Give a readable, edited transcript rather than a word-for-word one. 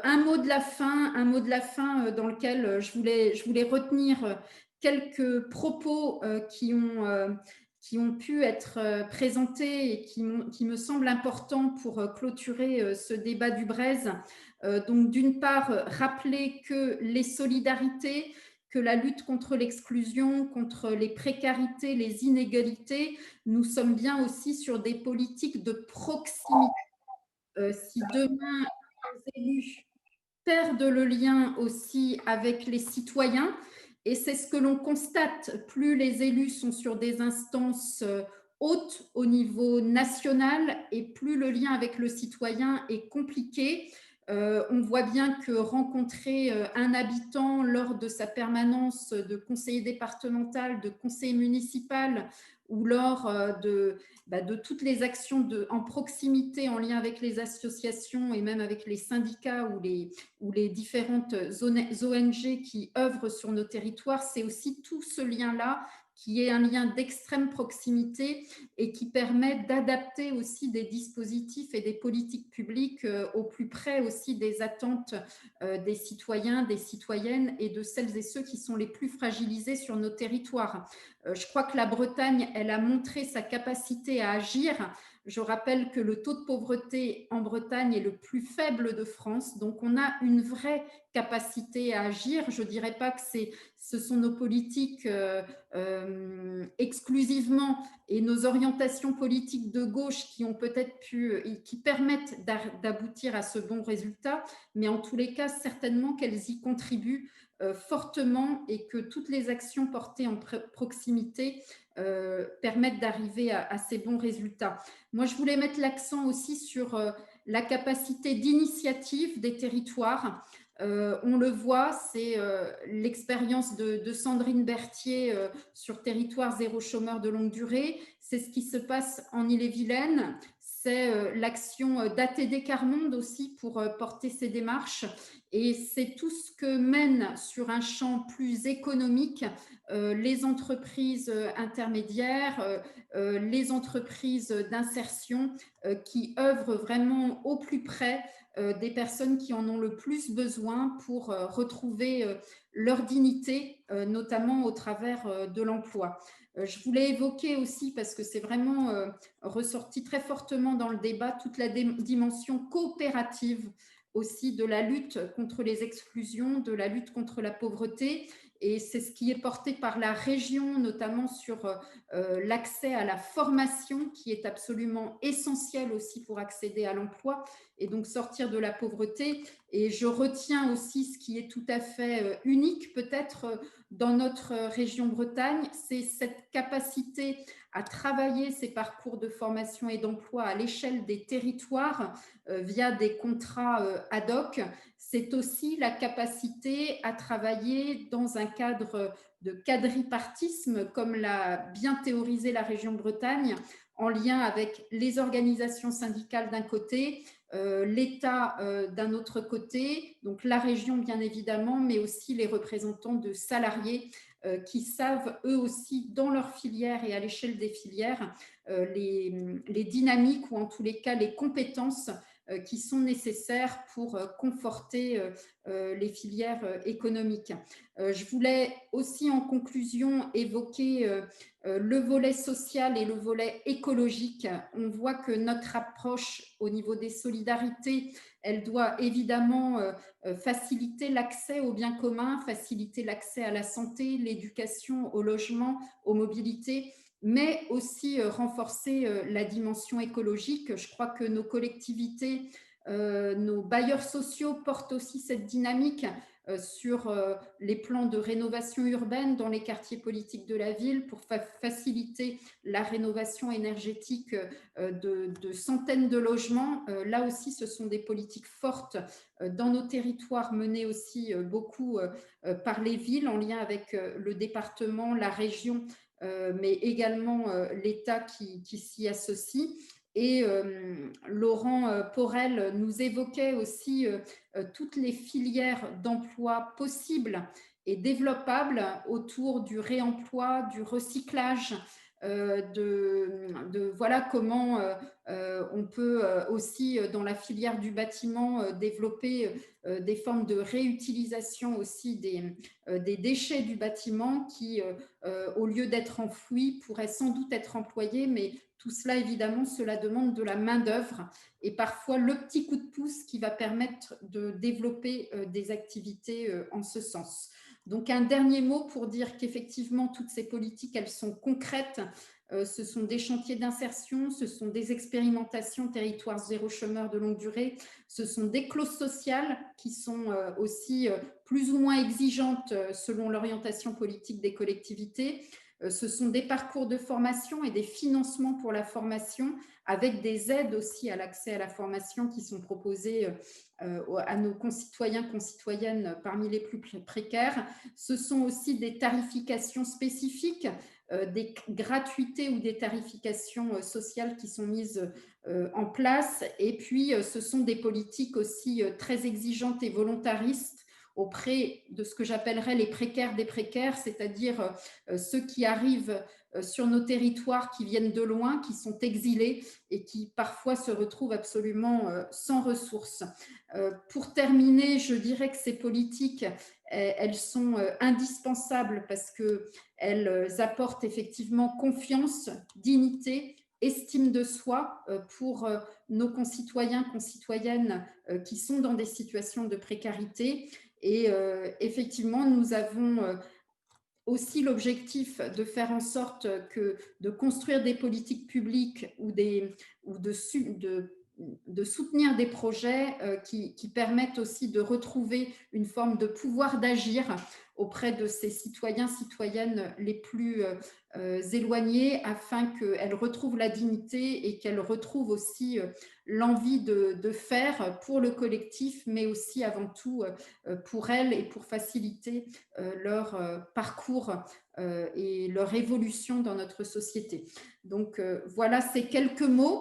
Un mot de la fin dans lequel je voulais retenir quelques propos qui ont pu être présentés et qui me semblent importants pour clôturer ce débat du Braise. Donc, d'une part, rappeler que les solidarités, que la lutte contre l'exclusion, contre les précarités, les inégalités, nous sommes bien aussi sur des politiques de proximité. Si demain, les élus perdent le lien aussi avec les citoyens. Et c'est ce que l'on constate, plus les élus sont sur des instances hautes au niveau national et plus le lien avec le citoyen est compliqué. On voit bien que rencontrer un habitant lors de sa permanence de conseiller départemental, de conseiller municipal ou lors de toutes les actions en proximité en lien avec les associations et même avec les syndicats ou les différentes ONG qui œuvrent sur nos territoires, c'est aussi tout ce lien-là qui est un lien d'extrême proximité et qui permet d'adapter aussi des dispositifs et des politiques publiques au plus près aussi des attentes des citoyens, des citoyennes et de celles et ceux qui sont les plus fragilisés sur nos territoires. Je crois que la Bretagne, elle a montré sa capacité à agir. Je rappelle que le taux de pauvreté en Bretagne est le plus faible de France, donc on a une vraie capacité à agir. Je ne dirais pas que ce sont nos politiques exclusivement et nos orientations politiques de gauche qui ont peut-être qui permettent d'aboutir à ce bon résultat, mais en tous les cas, certainement qu'elles y contribuent fortement et que toutes les actions portées en proximité permettent d'arriver à ces bons résultats. Moi, je voulais mettre l'accent aussi sur la capacité d'initiative des territoires. On le voit, c'est l'expérience de Sandrine Berthier sur Territoire zéro chômeur de longue durée. C'est ce qui se passe en Ille-et-Vilaine. C'est l'action d'ATD Carmonde aussi pour porter ces démarches. Et c'est tout ce que mènent sur un champ plus économique les entreprises intermédiaires, les entreprises d'insertion qui œuvrent vraiment au plus près des personnes qui en ont le plus besoin pour retrouver leur dignité, notamment au travers de l'emploi. Je voulais évoquer aussi, parce que c'est vraiment ressorti très fortement dans le débat, toute la dimension coopérative aussi de la lutte contre les exclusions, de la lutte contre la pauvreté. Et c'est ce qui est porté par la région, notamment sur l'accès à la formation, qui est absolument essentiel aussi pour accéder à l'emploi et donc sortir de la pauvreté. Et je retiens aussi ce qui est tout à fait unique peut-être dans notre région Bretagne, c'est cette capacité à travailler ces parcours de formation et d'emploi à l'échelle des territoires via des contrats ad hoc. C'est aussi la capacité à travailler dans un cadre de quadripartisme, comme l'a bien théorisé la région Bretagne, en lien avec les organisations syndicales d'un côté, l'État d'un autre côté, donc la région bien évidemment, mais aussi les représentants de salariés qui savent eux aussi dans leur filière et à l'échelle des filières les dynamiques ou en tous les cas les compétences qui sont nécessaires pour conforter les filières économiques. Je voulais aussi en conclusion évoquer le volet social et le volet écologique. On voit que notre approche au niveau des solidarités, elle doit évidemment faciliter l'accès aux biens communs, faciliter l'accès à la santé, l'éducation, au logement, aux mobilités, mais aussi renforcer la dimension écologique. Je crois que nos collectivités, nos bailleurs sociaux portent aussi cette dynamique sur les plans de rénovation urbaine dans les quartiers politiques de la ville pour faciliter la rénovation énergétique de centaines de logements. Là aussi, ce sont des politiques fortes dans nos territoires menées aussi beaucoup par les villes en lien avec le département, la région, mais également l'État qui s'y associe. Et Laurent Porel nous évoquait aussi toutes les filières d'emploi possibles et développables autour du réemploi, du recyclage, voilà comment on peut aussi, dans la filière du bâtiment, développer des formes de réutilisation aussi des déchets du bâtiment qui, au lieu d'être enfouis, pourraient sans doute être employés, mais tout cela, évidemment, cela demande de la main-d'œuvre et parfois le petit coup de pouce qui va permettre de développer des activités en ce sens. Donc, un dernier mot pour dire qu'effectivement, toutes ces politiques, elles sont concrètes. Ce sont des chantiers d'insertion, ce sont des expérimentations territoire zéro chômeur de longue durée, ce sont des clauses sociales qui sont aussi plus ou moins exigeantes selon l'orientation politique des collectivités. Ce sont des parcours de formation et des financements pour la formation avec des aides aussi à l'accès à la formation qui sont proposées à nos concitoyens, concitoyennes parmi les plus précaires. Ce sont aussi des tarifications spécifiques, des gratuités ou des tarifications sociales qui sont mises en place. Et puis, ce sont des politiques aussi très exigeantes et volontaristes auprès de ce que j'appellerais les précaires des précaires, c'est-à-dire ceux qui arrivent sur nos territoires, qui viennent de loin, qui sont exilés et qui parfois se retrouvent absolument sans ressources. Pour terminer, je dirais que ces politiques, elles sont indispensables parce qu'elles apportent effectivement confiance, dignité, estime de soi pour nos concitoyens, concitoyennes qui sont dans des situations de précarité. Et effectivement, nous avons aussi l'objectif de faire en sorte de construire des politiques publiques ou de soutenir des projets qui permettent aussi de retrouver une forme de pouvoir d'agir auprès de ces citoyens, citoyennes les plus éloignés afin qu'elles retrouvent la dignité et qu'elles retrouvent aussi l'envie de faire pour le collectif, mais aussi avant tout pour elles et pour faciliter leur parcours et leur évolution dans notre société. Donc voilà ces quelques mots